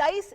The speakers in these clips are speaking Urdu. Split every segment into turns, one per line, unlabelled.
23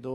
2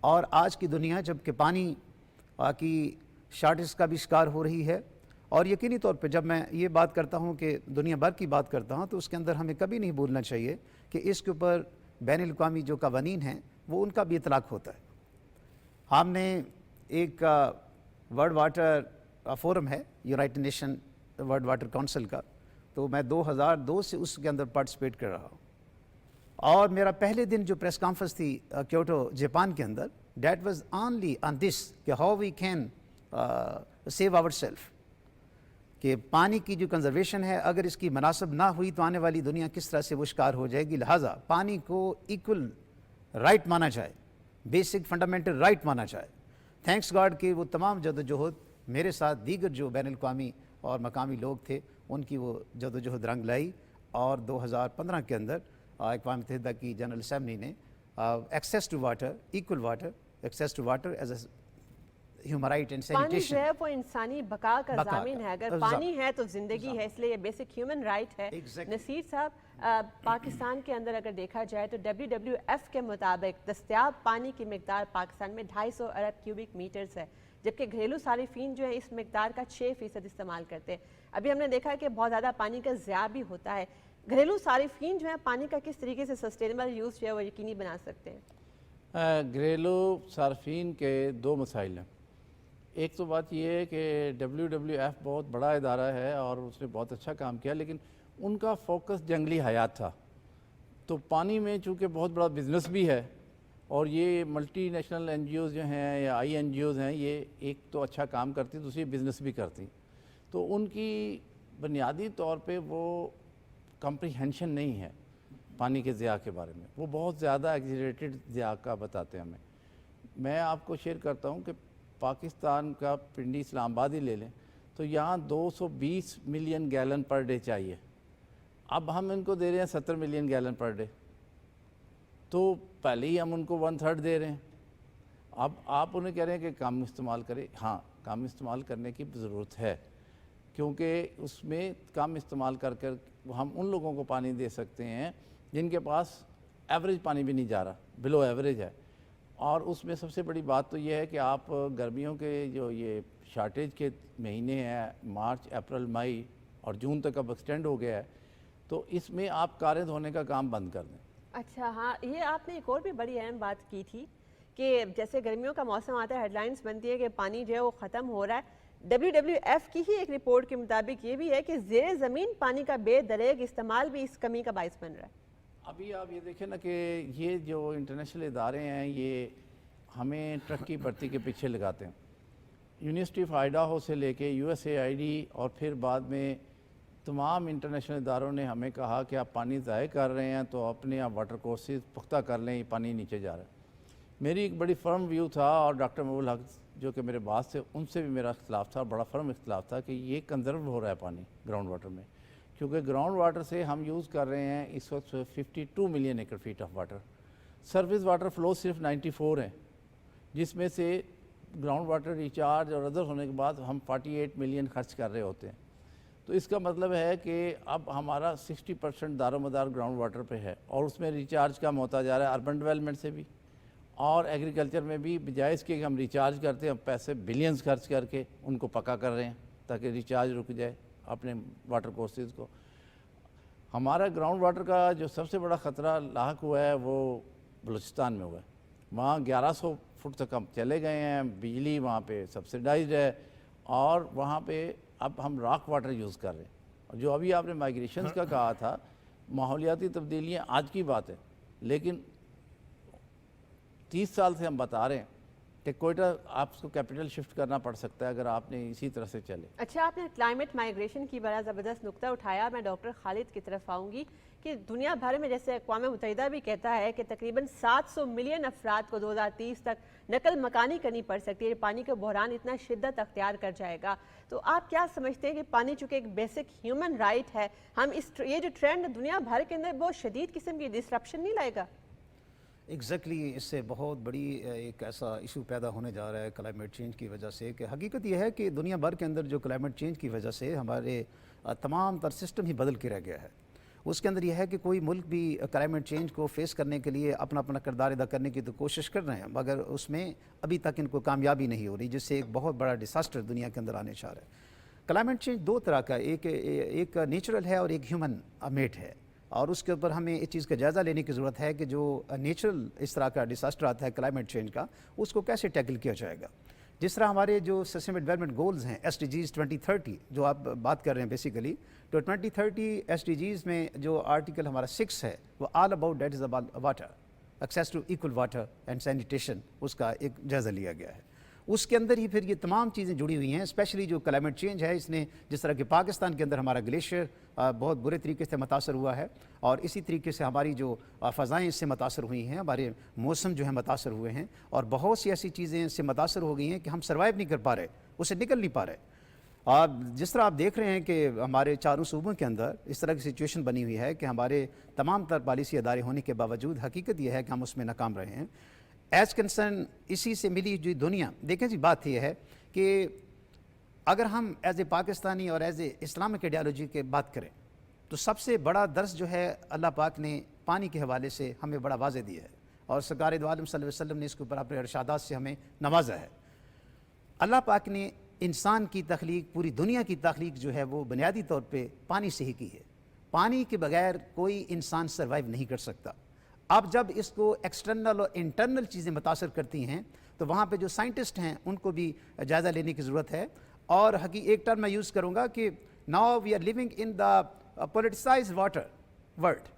اور آج کی دنیا جب کہ پانی کی شارٹیج کا بھی شکار ہو رہی ہے، اور یقینی طور پہ جب میں یہ بات کرتا ہوں کہ دنیا بھر کی بات کرتا ہوں تو اس کے اندر ہمیں کبھی نہیں بھولنا چاہیے کہ اس کے اوپر بین الاقوامی جو قوانین ہیں وہ ان کا بھی اطلاق ہوتا ہے۔ ہم نے ایک ورلڈ واٹر فورم ہے United nation world water council کا، تو میں 2002 سے اس کے اندر پارٹیسپیٹ کر رہا ہوں، اور میرا پہلے دن جو پریس کانفرنس تھی کیوٹو جاپان کے اندر، that was only on this کہ how we can save our self, کہ پانی کی جو کنزرویشن ہے اگر اس کی مناسب نہ ہوئی تو آنے والی دنیا کس طرح سے وہ شکار ہو جائے گی۔ لہٰذا پانی کو ایکول رائٹ مانا جائے، بیسک فنڈامنٹل رائٹ مانا جائے۔ تھینکس گاڈ کہ وہ تمام جدوجہد میرے ساتھ دیگر جو بین الاقوامی اور مقامی لوگ تھے ان کی وہ جدوجہد رنگ لائی، اور 2015 کے اندر اقوام متحدہ کی جنرل اسمبلی نے access to water, equal water, access to water as a human right and
pani
sanitation,
جو ہے وہ انسانی بقا کا
بقا
ضامن
کا،
ہے، اگر پانی ہے تو زندگی ہے، اس لیے یہ بیسک ہیومن رائٹ ہے۔
Exactly.
نصیر صاحب، پاکستان کے اندر اگر دیکھا جائے تو WWF کے مطابق دستیاب پانی کی مقدار پاکستان میں 250 ارب کیوبک میٹرز ہے، جبکہ گھریلو صارفین جو ہے اس مقدار کا 6% استعمال کرتے ہیں۔ ابھی ہم نے دیکھا کہ بہت زیادہ پانی کا ضیاع بھی ہوتا ہے، گھریلو صارفین جو ہے پانی کا کس طریقے سے سسٹینیبل یوز جو ہے وہ یقینی بنا سکتے ہیں؟
گھریلو صارفین کے دو مسائل ہیں۔ ایک تو بات یہ ہے کہ WWF بہت بڑا ادارہ ہے اور اس نے بہت اچھا کام کیا، لیکن ان کا فوکس جنگلی حیات تھا، تو پانی میں چونکہ بہت بڑا بزنس بھی ہے، اور یہ ملٹی نیشنل NGOs جو ہیں یا INGOs ہیں، یہ ایک تو اچھا کام کرتی، دوسری بزنس بھی کرتی، تو ان کی بنیادی طور پہ وہ کمپریہنشن نہیں ہے پانی کے ضیاع کے بارے میں، وہ بہت زیادہ ایگزیجریٹڈ ضیاع کا بتاتے ہیں ہمیں۔ میں آپ کو شیئر کرتا ہوں کہ پاکستان کا پنڈی اسلام آباد ہی لے لیں تو یہاں 220 ملین گیلن پر ڈے چاہیے، اب ہم ان کو دے رہے ہیں 70 ملین گیلن پر ڈے، تو پہلے ہی ہم ان کو 1/3 دے رہے ہیں۔ اب آپ انہیں کہہ رہے ہیں کہ کم استعمال کریں، ہاں کم استعمال کرنے کی ضرورت ہے، کیونکہ اس میں کم استعمال کر کر ہم ان لوگوں کو پانی دے سکتے ہیں جن کے پاس ایوریج پانی بھی نہیں جا رہا، بلو ایوریج ہے۔ اور اس میں سب سے بڑی بات تو یہ ہے کہ آپ گرمیوں کے جو یہ شارٹیج کے مہینے ہیں، مارچ، اپریل، مئی اور جون تک اب ایکسٹینڈ ہو گیا ہے، تو اس میں آپ کاریں دھونے کا کام بند کر دیں۔
اچھا، ہاں یہ آپ نے ایک اور بھی بڑی اہم بات کی تھی کہ جیسے گرمیوں کا موسم آتا ہے، ہیڈ لائنز بنتی ہے کہ پانی جو ہے وہ ختم ہو رہا ہے۔ WWF کی ہی ایک رپورٹ کے مطابق یہ بھی ہے کہ زیر زمین پانی کا بے دریغ استعمال بھی اس کمی کا باعث بن رہا ہے۔
ابھی آپ یہ دیکھیں نا کہ یہ جو انٹرنیشنل ادارے ہیں یہ ہمیں ٹرک کی بھرتی کے پیچھے لگاتے ہیں۔ یونیورسٹی آف آئیڈاہو سے لے کے USAID اور پھر بعد میں تمام انٹرنیشنل اداروں نے ہمیں کہا کہ آپ پانی ضائع کر رہے ہیں تو اپنے آپ واٹر کورسز پختہ کر لیں، یہ پانی نیچے جا رہا ہے۔ میری ایک بڑی فرم ویو تھا، اور ڈاکٹر محبوب الحق جو کہ میرے باس تھے ان سے بھی میرا اختلاف تھا، بڑا فرم اختلاف تھا کہ یہ کنزرو ہو رہا ہے پانی گراؤنڈ واٹر میں، کیونکہ گراؤنڈ واٹر سے ہم یوز کر رہے ہیں اس وقت 52 million acre feet of water, surface water flow صرف 94 ہیں، جس میں سے گراؤنڈ واٹر ریچارج اور ادر ہونے کے بعد ہم 48 ملین خرچ کر رہے ہوتے ہیں۔ تو اس کا مطلب ہے کہ اب ہمارا 60% دار و مدار گراؤنڈ واٹر پہ ہے، اور اس میں ریچارج کم ہوتا جا رہا ہے اربن ڈیولپمنٹ سے بھی اور ایگریکلچر میں بھی، بجائے اس کے کہ ہم ریچارج کرتے ہیں، ہم پیسے بلینز خرچ کر کے ان کو پکا کر رہے ہیں تاکہ ریچارج رک جائے اپنے واٹر کورسز کو۔ ہمارا گراؤنڈ واٹر کا جو سب سے بڑا خطرہ لاحق ہوا ہے وہ بلوچستان میں ہوا ہے، وہاں 1100 فٹ تک ہم چلے گئے ہیں، بجلی وہاں پہ سبسیڈائزڈ ہے، اور وہاں پہ اب ہم راک واٹر یوز کر رہے ہیں۔ جو ابھی آپ نے مائگریشنز کا کہا تھا، ماحولیاتی تبدیلیاں آج کی بات ہے، لیکن 30 سال سے ہم بتا رہے ہیں کہ کوئٹہ آپ کو کیپٹل شفٹ کرنا پڑ سکتا ہے اگر آپ نے اسی طرح سے چلے۔
اچھا، آپ نے کلائمیٹ مائگریشن کی بڑا زبردست نقطہ اٹھایا، میں ڈاکٹر خالد کی طرف آؤں گی کہ دنیا بھر میں جیسے اقوام متحدہ بھی کہتا ہے کہ تقریباً 700 ملین افراد کو 2030 تک نقل مکانی کرنی پڑ سکتی ہے، پانی کا بحران اتنا شدت اختیار کر جائے گا۔ تو آپ کیا سمجھتے ہیں کہ پانی چونکہ ایک بیسک ہیومن رائٹ ہے، ہم یہ جو ٹرینڈ دنیا بھر کے اندر بہت شدید قسم کی ڈسرپشن نہیں لائے گا؟
ایگزیکٹلی اس سے بہت بڑی ایک ایسا ایشو پیدا ہونے جا رہا ہے کلائمیٹ چینج کی وجہ سے، کہ حقیقت یہ ہے کہ دنیا بھر کے اندر جو کلائمیٹ چینج کی وجہ سے ہمارے تمام تر سسٹم ہی بدل کے رہ گیا ہے، اس کے اندر یہ ہے کہ کوئی ملک بھی کلائمیٹ چینج کو فیس کرنے کے لیے اپنا اپنا کردار ادا کرنے کی تو کوشش کر رہے ہیں، مگر اس میں ابھی تک ان کو کامیابی نہیں ہو رہی، جس سے ایک بہت بڑا ڈیساسٹر دنیا کے اندر آنے چاہ رہا ہے۔ کلائمیٹ چینج دو طرح کا، ایک نیچرل ہے اور ایک ہیومن میڈ ہے، اور اس کے اوپر ہمیں اس چیز کا جائزہ لینے کی ضرورت ہے کہ جو نیچرل اس طرح کا ڈیساسٹر آتا ہے کلائمیٹ چینج کا، اس کو کیسے ٹیکل کیا جائے گا۔ جس طرح ہمارے جو سسٹینیبل ڈیولپمنٹ گولز ہیں SDGs 2030 جو آپ بات کر رہے ہیں بیسیکلی، تو 2030 SDGs میں جو آرٹیکل ہمارا 6 ہے وہ all about that is about water, access to equal water and sanitation, اس کا ایک جائزہ لیا گیا ہے۔ اس کے اندر ہی پھر یہ تمام چیزیں جڑی ہوئی ہیں، اسپیشلی جو کلائمیٹ چینج ہے، اس نے جس طرح کہ پاکستان کے اندر ہمارا گلیشیئر بہت برے طریقے سے متاثر ہوا ہے، اور اسی طریقے سے ہماری جو فضائیں اس سے متاثر ہوئی ہیں، ہمارے موسم جو ہیں متاثر ہوئے ہیں، اور بہت سی ایسی چیزیں اس سے متاثر ہو گئی ہیں کہ ہم سروائیو نہیں کر پا رہے، اس سے نکل نہیں پا رہے۔ اور جس طرح آپ دیکھ رہے ہیں کہ ہمارے چاروں صوبوں کے اندر اس طرح کی سچویشن بنی ہوئی ہے کہ ہمارے تمام تر پالیسی ادارے ہونے کے باوجود حقیقت یہ ہے کہ ہم اس میں ناکام رہے ہیں۔ ایز کنسرن اسی سے ملی جو دنیا، دیکھیں جی بات یہ ہے کہ اگر ہم ایز اے پاکستانی اور ایز اے اسلامک ایڈیالوجی کے بات کریں تو سب سے بڑا درس جو ہے اللہ پاک نے پانی کے حوالے سے ہمیں بڑا واضح دیا ہے، اور سرکار دو عالم صلی اللہ علیہ وسلم نے اس کے اوپر اپنے ارشادات سے ہمیں نوازا ہے۔ اللہ پاک نے انسان کی تخلیق، پوری دنیا کی تخلیق جو ہے وہ بنیادی طور پہ پانی سے ہی کی ہے۔ پانی کے بغیر کوئی انسان سروائیو نہیں کر سکتا۔ اب جب اس کو ایکسٹرنل اور انٹرنل چیزیں متاثر کرتی ہیں تو وہاں پہ جو سائنٹسٹ ہیں ان کو بھی جائزہ لینے کی ضرورت ہے۔ اور ایک ٹرم میں یوز کروں گا کہ now we are living in the politicised water world.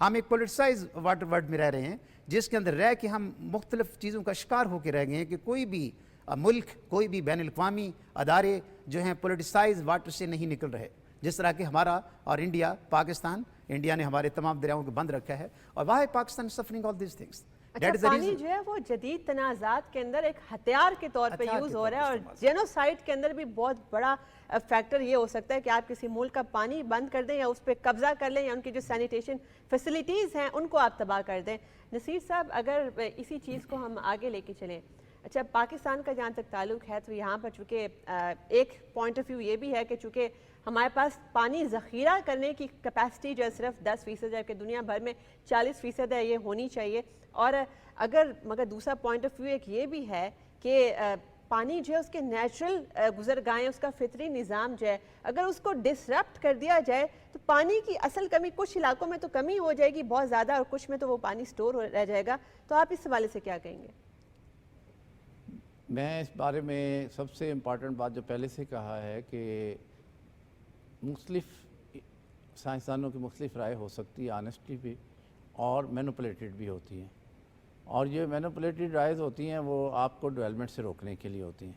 ہم ایک پولیٹیسائز واٹر ورلڈ میں رہ رہے ہیں، جس کے اندر رہ کے ہم مختلف چیزوں کا شکار ہو کے رہ گئے ہیں کہ کوئی بھی ملک، کوئی بھی بین الاقوامی ادارے جو ہیں پولیٹیسائز واٹر سے نہیں نکل رہے، جس طرح کہ ہمارا اور انڈیا، پاکستان، انڈیا نے ہمارے تمام دریاؤں کو بند رکھا ہے، اور why Pakistan suffering all these things.
اچھا، پانی جو ہے وہ جدید تنازعات کے اندر ایک ہتھیار کے طور پہ یوز ہو رہا ہے، اور جینوسائیڈ کے اندر بھی بہت بڑا فیکٹر یہ ہو سکتا ہے کہ آپ کسی ملک کا پانی بند کر دیں یا اس پہ قبضہ کر لیں، یا ان کی جو سینیٹیشن فیسلٹیز ہیں ان کو آپ تباہ کر دیں۔ نصیر صاحب، اگر اسی چیز کو ہم آگے لے کے چلیں، اچھا پاکستان کا جہاں تک تعلق ہے تو یہاں پر چونکہ ایک پوائنٹ آف ویو یہ بھی ہے کہ چونکہ ہمارے پاس پانی ذخیرہ کرنے کی کیپیسٹی جو ہے صرف 10% ہے، کہ دنیا بھر میں 40% ہے، یہ ہونی چاہیے۔ اور مگر دوسرا پوائنٹ آف ویو ایک یہ بھی ہے کہ پانی جو ہے اس کے نیچرل گزرگاہیں، اس کا فطری نظام جو ہے اگر اس کو ڈسرپٹ کر دیا جائے تو پانی کی اصل کمی کچھ علاقوں میں تو کمی ہو جائے گی بہت زیادہ، اور کچھ میں تو وہ پانی سٹور رہ جائے گا۔ تو آپ اس حوالے سے کیا کہیں گے؟
میں اس بارے میں سب سے امپارٹنٹ بات جو پہلے سے کہا ہے کہ مختلف سائنسدانوں کی مختلف رائے ہو سکتی ہے، آنیسٹلی بھی اور مینوپولیٹڈ بھی ہوتی ہیں، اور یہ مینوپولیٹڈ رائز ہوتی ہیں وہ آپ کو ڈیولپمنٹ سے روکنے کے لیے ہوتی ہیں،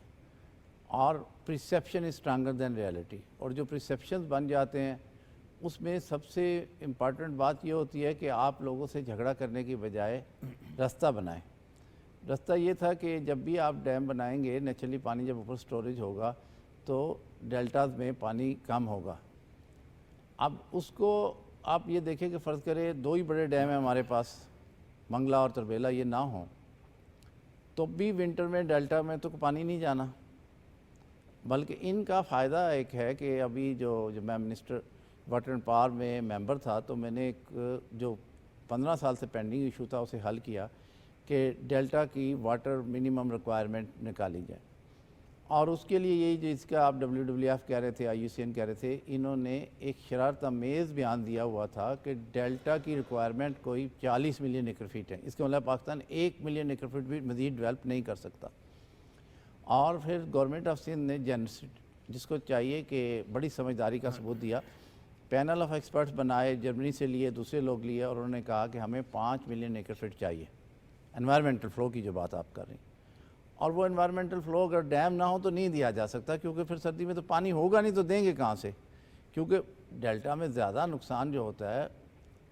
اور پرسیپشن از اسٹرانگر دین ریئلٹی، اور جو پرسیپشنز بن جاتے ہیں اس میں سب سے امپارٹنٹ بات یہ ہوتی ہے کہ آپ لوگوں سے جھگڑا کرنے کی بجائے راستہ بنائیں۔ راستہ یہ تھا کہ جب بھی آپ ڈیم بنائیں گے، نیچرلی پانی جب اوپر سٹوریج ہوگا تو ڈیلٹاز میں پانی کم ہوگا۔ اب اس کو آپ یہ دیکھیں کہ فرض کریں 2 ہی بڑے ڈیم ہیں ہمارے پاس، منگلا اور تربیلا، یہ نہ ہوں تو بھی ونٹر میں ڈیلٹا میں تو پانی نہیں جانا، بلکہ ان کا فائدہ ایک ہے کہ ابھی جو میں منسٹر واٹر اینڈ پاور میں ممبر تھا تو میں نے ایک جو 15 سال سے پینڈنگ ایشو تھا اسے حل کیا کہ ڈیلٹا کی واٹر منیمم ریکوائرمنٹ نکالی جائے، اور اس کے لیے یہی جس کا آپ WWF کہہ رہے تھے، IUCN کہہ رہے تھے، انہوں نے ایک شرارت آمیز بیان دیا ہوا تھا کہ ڈیلٹا کی ریکوائرمنٹ کوئی 40 ملین ایکڑ فیٹ ہے، اس کے مطلب پاکستان 1 ملین ایکڑ فیٹ بھی مزید ڈیولپ نہیں کر سکتا۔ اور پھر گورنمنٹ آف سندھ نے جس کو چاہیے کہ بڑی سمجھداری کا ثبوت دیا، پینل آف ایکسپرٹس بنائے، جرمنی سے لیے، دوسرے لوگ لیے، اور انہوں نے کہا کہ ہمیں 5 ملین ایکڑ فیٹ چاہیے، انوائرمنٹل فلو کی جو بات آپ کر رہی ہیں۔ اور وہ انوائرمنٹل فلو اگر ڈیم نہ ہو تو نہیں دیا جا سکتا، کیونکہ پھر سردی میں تو پانی ہوگا نہیں تو دیں گے کہاں سے، کیونکہ ڈیلٹا میں زیادہ نقصان جو ہوتا ہے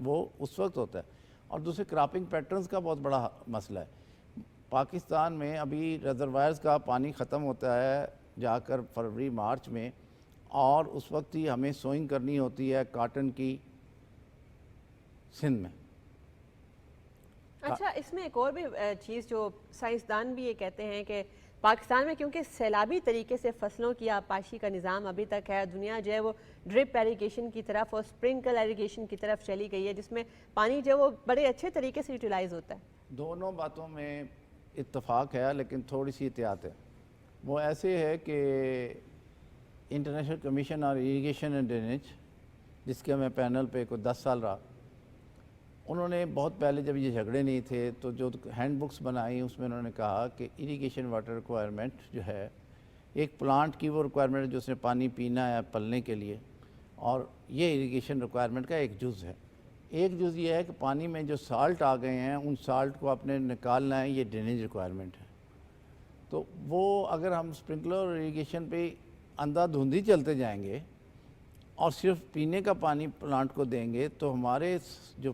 وہ اس وقت ہوتا ہے۔ اور دوسرے کراپنگ پیٹرنز کا بہت بڑا مسئلہ ہے۔ پاکستان میں ابھی ریزروائرز کا پانی ختم ہوتا ہے جا کر فروری مارچ میں، اور اس وقت ہی ہمیں سوئنگ کرنی ہوتی ہے کاٹن کی سندھ میں۔
اچھا، اس میں ایک اور بھی چیز جو سائنسدان بھی یہ کہتے ہیں کہ پاکستان میں کیونکہ سیلابی طریقے سے فصلوں کی آبپاشی کا نظام ابھی تک ہے، دنیا جو ہے وہ ڈرپ ایریگیشن کی طرف اور سپرنکل ایریگیشن کی طرف چلی گئی ہے، جس میں پانی جو ہے وہ بڑے اچھے طریقے سے یوٹیلائز ہوتا ہے۔
دونوں باتوں میں اتفاق ہے لیکن تھوڑی سی احتیاط ہے۔ وہ ایسے ہے کہ انٹرنیشنل کمیشن اور اریگیشن اینڈ ڈرینیج، جس کے میں پینل پہ کوئی 10 سال رہا، انہوں نے بہت پہلے جب یہ جھگڑے نہیں تھے تو جو ہینڈ بکس بنائی اس میں انہوں نے کہا کہ اریگیشن واٹر ریکوائرمنٹ جو ہے ایک پلانٹ کی وہ ریکوائرمنٹ جو اس نے پانی پینا ہے پلنے کے لیے، اور یہ اریگیشن ریکوائرمنٹ کا ایک جز ہے۔ ایک جز یہ ہے کہ پانی میں جو سالٹ آ گئے ہیں ان سالٹ کو اپنے نکالنا ہے، یہ ڈرینیج ریکوائرمنٹ ہے۔ تو وہ اگر ہم سپرنکلر اور اریگیشن پہ اندھا دھندھی چلتے جائیں گے اور صرف پینے کا پانی پلانٹ کو دیں گے تو ہمارے جو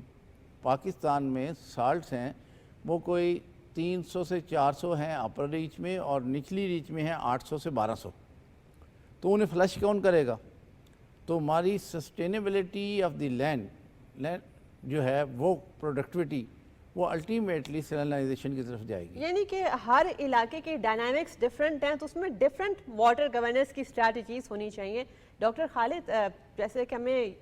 پاکستان میں سالٹس ہیں وہ کوئی 300 سے 400 ہیں اپر ریچ میں، اور نچلی ریچ میں ہیں 800 سے 1200۔ تو انہیں فلش کون کرے گا؟ تو ہماری سسٹینیبلٹی آف دی لینڈ جو ہے وہ پروڈکٹیوٹی وہ الٹیمیٹلی سیلنائزیشن کی طرف جائے گی۔
یعنی کہ ہر علاقے کے ڈائنامکس ڈیفرنٹ ہیں، تو اس میں ڈیفرنٹ واٹر گورننس کی اسٹریٹجیز ہونی چاہیے۔ ڈاکٹر خالد، جیسے کہ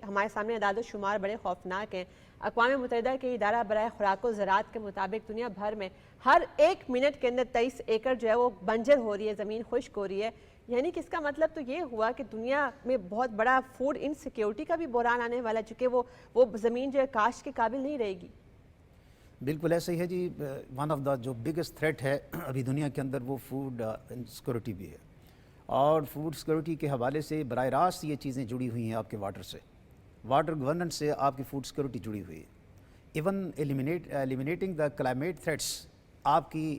ہمارے سامنے اعداد و شمار بڑے خوفناک ہیں۔ اقوام متحدہ کے ادارہ برائے خوراک و زراعت کے مطابق دنیا بھر میں ہر 1 منٹ کے اندر 23 ایکڑ جو ہے وہ بنجر ہو رہی ہے، زمین خشک ہو رہی ہے۔ یعنی کہ اس کا مطلب تو یہ ہوا کہ دنیا میں بہت بڑا فوڈ انسیکیورٹی کا بھی بحران آنے والا ہے، چونکہ وہ زمین جو ہے کاشت کے قابل نہیں رہے گی۔
بالکل ایسا ہی ہے جی۔ ون آف دا جو بگیسٹ تھریٹ ہے ابھی دنیا کے اندر وہ فوڈ انسیکیورٹی بھی ہے، اور فوڈ سیکورٹی کے حوالے سے براہ راست یہ چیزیں جڑی ہوئی ہیں آپ کے واٹر سے، واٹر گورننس سے آپ کی فوڈ سیکورٹی جڑی ہوئی ہے۔ Even eliminating the climate threats آپ کی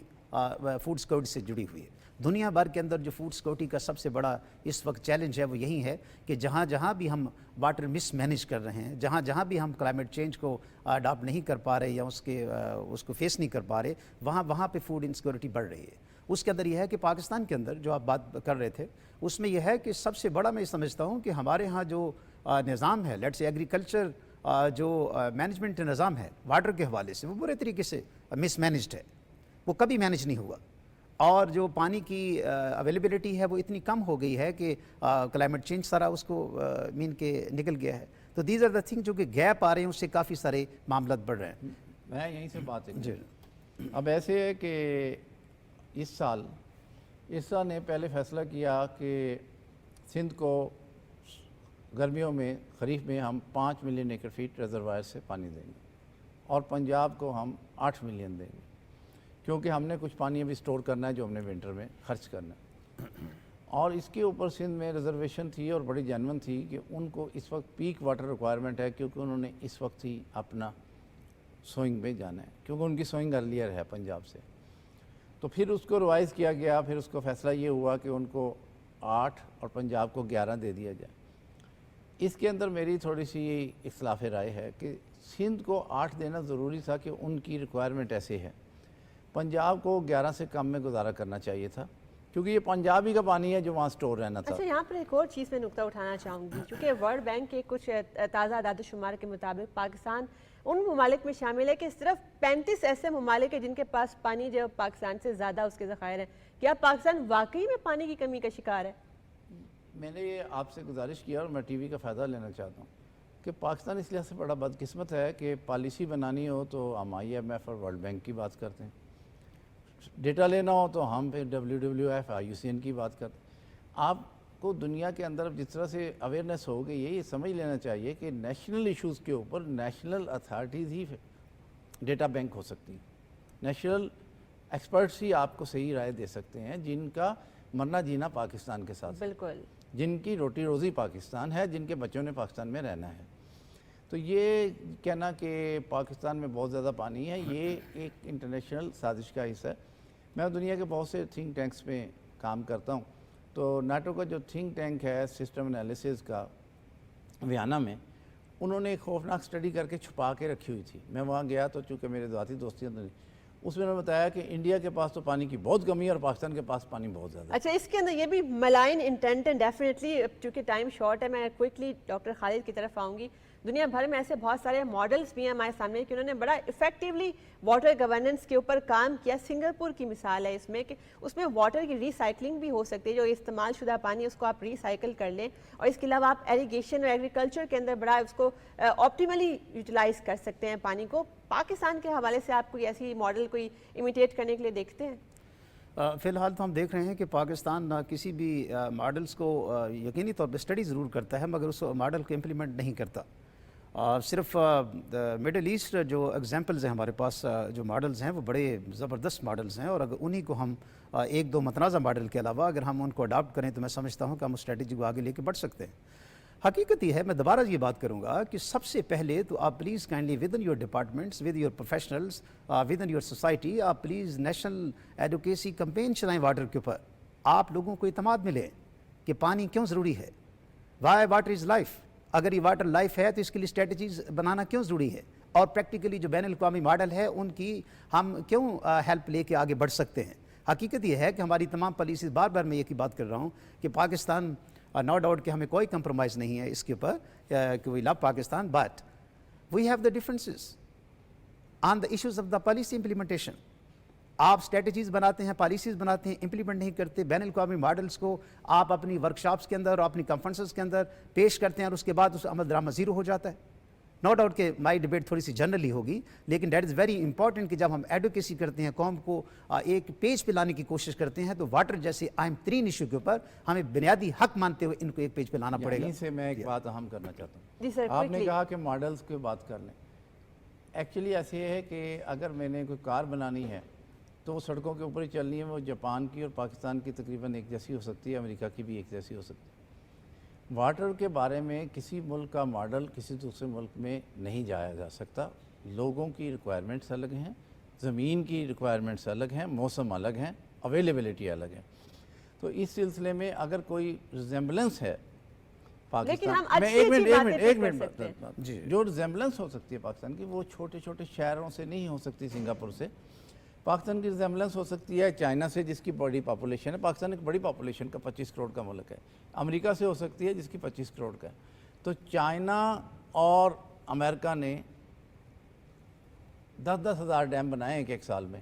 فوڈ سیکورٹی سے جڑی ہوئی ہے۔ دنیا بھر کے اندر جو فوڈ سیکورٹی کا سب سے بڑا اس وقت چیلنج ہے وہ یہی ہے کہ جہاں جہاں بھی ہم واٹر مس مینیج کر رہے ہیں، جہاں جہاں بھی ہم کلائمیٹ چینج کو اڈاپٹ نہیں کر پا رہے یا اس کو فیس نہیں کر پا رہے، وہاں پہ فوڈ انسیکیورٹی بڑھ رہی ہے۔ اس کے اندر یہ ہے کہ پاکستان کے اندر جو آپ بات کر رہے تھے اس میں یہ ہے کہ سب سے بڑا میں سمجھتا ہوں کہ ہمارے ہاں جو نظام ہے، لیٹس ایگریکلچر جو مینجمنٹ نظام ہے واٹر کے حوالے سے، وہ برے طریقے سے مس مینجڈ ہے، وہ کبھی مینج نہیں ہوا، اور جو پانی کی اویلیبلٹی ہے وہ اتنی کم ہو گئی ہے کہ کلائمیٹ چینج سارا اس کو مین کے نکل گیا ہے۔ تو دیز آر دا تھنگ جو کہ گیپ آ رہے ہیں، اس سے کافی سارے معاملات بڑھ رہے ہیں۔
میں یہیں سے بات ہے
جی
اب ایسے ہے کہ اس سال نے پہلے فیصلہ کیا کہ سندھ کو گرمیوں میں خریف میں ہم 5 ملین ایکڑ فیٹ ریزروائر سے پانی دیں گے، اور پنجاب کو ہم 8 ملین دیں گے، کیونکہ ہم نے کچھ پانی ابھی سٹور کرنا ہے جو ہم نے ونٹر میں خرچ کرنا ہے۔ اور اس کے اوپر سندھ میں ریزرویشن تھی اور بڑی جینون تھی کہ ان کو اس وقت پیک واٹر ریکوائرمنٹ ہے، کیونکہ انہوں نے اس وقت ہی اپنا سوئنگ میں جانا ہے، کیونکہ ان کی سوئنگ ارلیئر ہے پنجاب سے۔ تو پھر اس کو ریوائز کیا گیا، پھر اس کو فیصلہ یہ ہوا کہ ان کو 8 اور پنجاب کو 11 دے دیا جائے۔ اس کے اندر میری تھوڑی سی اختلاف رائے ہے کہ سندھ کو 8 دینا ضروری تھا کہ ان کی ریکوائرمنٹ ایسے ہے، پنجاب کو 11 سے کم میں گزارا کرنا چاہیے تھا، کیونکہ یہ پنجابی کا پانی ہے جو وہاں سٹور رہنا تھا۔
اچھا، یہاں پر ایک اور چیز میں نقطہ اٹھانا چاہوں گی، چونکہ ورلڈ بینک کے کچھ تازہ اعداد و شمار کے مطابق پاکستان ان ممالک میں شامل ہے کہ صرف 35 ایسے ممالک ہیں جن کے پاس پانی جو پاکستان سے زیادہ اس کے ذخائر ہیں۔ کیا پاکستان واقعی میں پانی کی کمی کا شکار ہے؟
میں نے یہ آپ سے گزارش کیا اور میں ٹی وی کا فائدہ لینا چاہتا ہوں کہ پاکستان اس لحاظ سے بڑا بدقسمت ہے کہ پالیسی بنانی ہو تو ہم IMF اور ورلڈ بینک کی بات کرتے ہیں، ڈیٹا لینا ہو تو ہم پھر WWF IUCN کی بات کرتے ہیں۔ آپ کو دنیا کے اندر جس طرح سے اویئرنیس ہو گئی ہے، یہ سمجھ لینا چاہیے کہ نیشنل ایشوز کے اوپر نیشنل اتھارٹیز ہی ڈیٹا بینک ہو سکتی ہیں، نیشنل ایکسپرٹس ہی آپ کو صحیح رائے دے سکتے ہیں، جن کا مرنا جینا پاکستان کے ساتھ،
بالکل،
جن کی روٹی روزی پاکستان ہے، جن کے بچوں نے پاکستان میں رہنا ہے۔ تو یہ کہنا کہ پاکستان میں بہت زیادہ پانی ہے، یہ ایک انٹرنیشنل سازش کا حصہ ہے۔ میں دنیا کے بہت سے تھنک ٹینکس میں کام کرتا ہوں، تو نیٹو کا جو تھنک ٹینک ہے سسٹم انالیسز کا ویانا میں، انہوں نے ایک خوفناک سٹڈی کر کے چھپا کے رکھی ہوئی تھی۔ میں وہاں گیا تو چونکہ میرے ذاتی دوستیاں تو نہیں، اس میں انہوں نے بتایا کہ انڈیا کے پاس تو پانی کی بہت کمی ہے اور پاکستان کے پاس پانی بہت زیادہ ہے۔
اچھا، اس کے اندر یہ بھی ملائن انٹینٹ ہے ڈیفینیٹلی، چونکہ ٹائم شارٹ ہے، میں کوئکلی ڈاکٹر خالد کی طرف آؤں گی۔ دنیا بھر میں ایسے بہت سارے ماڈلز بھی ہیں ہمارے سامنے کہ انہوں نے بڑا افیکٹولی واٹر گورننس کے اوپر کام کیا. سنگاپور کی مثال ہے اس میں کہ اس میں واٹر کی ریسائکلنگ بھی ہو سکتی ہے, جو استعمال شدہ پانی اس کو آپ ریسائکل کر لیں, اور اس کے علاوہ آپ ایریگیشن اور ایگریکلچر کے اندر بڑا اس کو آپٹیملی یوٹیلائز کر سکتے ہیں پانی کو. پاکستان کے حوالے سے آپ کوئی ایسی ماڈل کوئی امیٹیٹ کرنے کے لیے دیکھتے ہیں؟
فی الحال تو ہم دیکھ رہے ہیں کہ پاکستان کسی بھی ماڈلز کو یقینی طور پہ اسٹڈی ضرور کرتا ہے مگر اس ماڈل کو امپلیمنٹ نہیں کرتا. صرف مڈل ایسٹ جو ایگزامپلز ہیں ہمارے پاس, جو ماڈلز ہیں وہ بڑے زبردست ماڈلز ہیں, اور اگر انہی کو ہم ایک دو متنازع ماڈل کے علاوہ اگر ہم ان کو اڈاپٹ کریں تو میں سمجھتا ہوں کہ ہم اسٹریٹجی کو آگے لے کے بڑھ سکتے ہیں. حقیقت یہ ہے, میں دوبارہ یہ بات کروں گا کہ سب سے پہلے تو آپ please kindly with in your departments, with your professionals, with in your society, آپ پلیز نیشنل ایڈوکیسی کمپین چلائیں واٹر کے اوپر. آپ لوگوں کو اعتماد ملے کہ پانی کیوں ضروری ہے, وائی واٹر از لائف. اگر یہ واٹر لائف ہے تو اس کے لیے اسٹریٹجیز بنانا کیوں ضروری ہے, اور پریکٹیکلی جو بین الاقوامی ماڈل ہے ان کی ہم کیوں ہیلپ لے کے آگے بڑھ سکتے ہیں. حقیقت یہ ہے کہ ہماری تمام پالیسیز, بار بار میں یہ بات کر رہا ہوں کہ پاکستان نو ڈاؤٹ کہ ہمیں کوئی کمپرومائز نہیں ہے اس کے اوپر کہ we love Pakistan, but we have the differences on the issues of the policy implementation. آپ اسٹریٹجیز بناتے ہیں, پالیسیز بناتے ہیں, امپلیمنٹ نہیں کرتے. بین الاقوامی ماڈلز کو آپ اپنی ورکشاپس کے اندر اور اپنی کانفرنسز کے اندر پیش کرتے ہیں اور اس کے بعد اس عمل درآمد زیرو ہو جاتا ہے. نو ڈاؤٹ کہ مائی ڈبیٹ تھوڑی سی جنرلی ہوگی, لیکن دیٹ از ویری امپورٹنٹ کہ جب ہم ایڈوکیسی کرتے ہیں, قوم کو ایک پیج پہ لانے کی کوشش کرتے ہیں, تو واٹر جیسے اہم ترین ایشو کے اوپر ہمیں بنیادی حق مانتے ہوئے ان کو ایک پیج پہ لانا پڑے گا.
یہیں سے میں ایک بات اہم کرنا چاہتا ہوں.
جی سر,
آپ نے کہا کہ ماڈلز کی بات کر لیں. ایکچولی ایسے ہے کہ اگر میں نے کوئی کار بنانی ہے تو وہ سڑکوں کے اوپر ہی چلنی ہے. وہ جاپان کی اور پاکستان کی تقریباً ایک جیسی ہو سکتی ہے, امریکہ کی بھی ایک جیسی ہو سکتی ہے. واٹر کے بارے میں کسی ملک کا ماڈل کسی دوسرے ملک میں نہیں جایا جا سکتا. لوگوں کی ریکوائرمنٹس الگ ہیں, زمین کی ریکوائرمنٹس الگ ہیں, موسم الگ ہیں, اویلیبلٹی الگ ہے. تو اس سلسلے میں اگر کوئی ریزمبلنس ہے پاکستان میں, ایک منٹ جو ریزمبلنس ہو سکتی ہے پاکستان کی, وہ چھوٹے چھوٹے شہروں سے نہیں ہو سکتی. سنگاپور سے پاکستان کی ریزمبلنس ہو سکتی ہے چائنا سے, جس کی بڑی پاپولیشن ہے. پاکستان ایک بڑی پاپولیشن کا 25 کروڑ کا ملک ہے. امریکہ سے ہو سکتی ہے جس کی 25 کروڑ کا ہے. تو چائنا اور امریکہ نے 10-10 ہزار ڈیم بنائے ایک سال میں.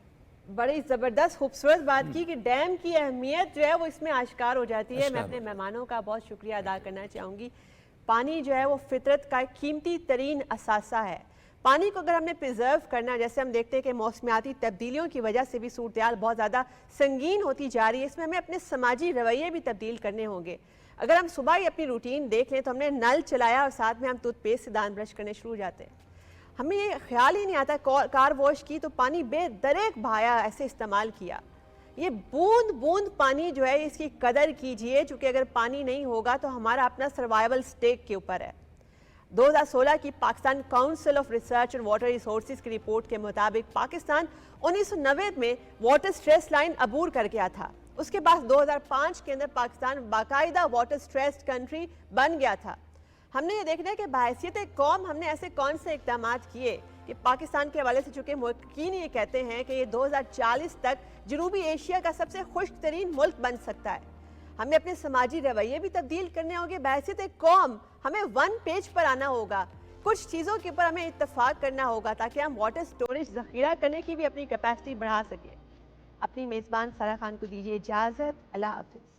بڑی زبردست خوبصورت بات کی کہ ڈیم کی اہمیت جو ہے وہ اس میں آشکار ہو جاتی ہے. میں اپنے مہمانوں کا بہت شکریہ ادا کرنا چاہوں گی. پانی جو ہے وہ فطرت کا ایک قیمتی ترین اثاثہ ہے. پانی کو اگر ہم نے پریزرو کرنا, جیسے ہم دیکھتے ہیں کہ موسمیاتی تبدیلیوں کی وجہ سے بھی صورتحال بہت زیادہ سنگین ہوتی جا رہی ہے, اس میں ہمیں اپنے سماجی رویے بھی تبدیل کرنے ہوں گے. اگر ہم صبح ہی اپنی روٹین دیکھ لیں تو ہم نے نل چلایا اور ساتھ میں ہم ٹوتھ پیسٹ سے دانت برش کرنے شروع ہو جاتے ہیں. ہمیں یہ خیال ہی نہیں آتا کار واش کی تو پانی بے دریک بہایا ایسے استعمال کیا. یہ بوند بوند پانی جو ہے اس کی قدر کیجئے, چونکہ اگر پانی نہیں ہوگا تو ہمارا اپنا سروائیول سٹیک کے اوپر ہے. 2016 کی Pakistan council of research and water resources کی رپورٹ کے مطابق پاکستان 1990 میں واٹر سٹریس لائن عبور کر گیا تھا. اس کے بعد 2005 کے اندر پاکستان باقاعدہ واٹر سٹریسڈ کنٹری بن گیا تھا. ہم نے یہ دیکھنا ہے کہ بحیثیت قوم ہم نے ایسے کون سے اقدامات کیے کہ پاکستان کے حوالے سے, چونکہ محققین یہ کہتے ہیں کہ یہ 2040 تک جنوبی ایشیا کا سب سے خشک ترین ملک بن سکتا ہے. ہمیں اپنے سماجی رویے بھی تبدیل کرنے ہوں گے. بحیثیت قوم ہمیں 1 پیج پر آنا ہوگا, کچھ چیزوں کے اوپر ہمیں اتفاق کرنا ہوگا تاکہ ہم واٹر سٹوریج ذخیرہ کرنے کی بھی اپنی کیپیسٹی بڑھا سکیں. اپنی میزبان سارا خان کو دیجیے اجازت. اللہ حافظ.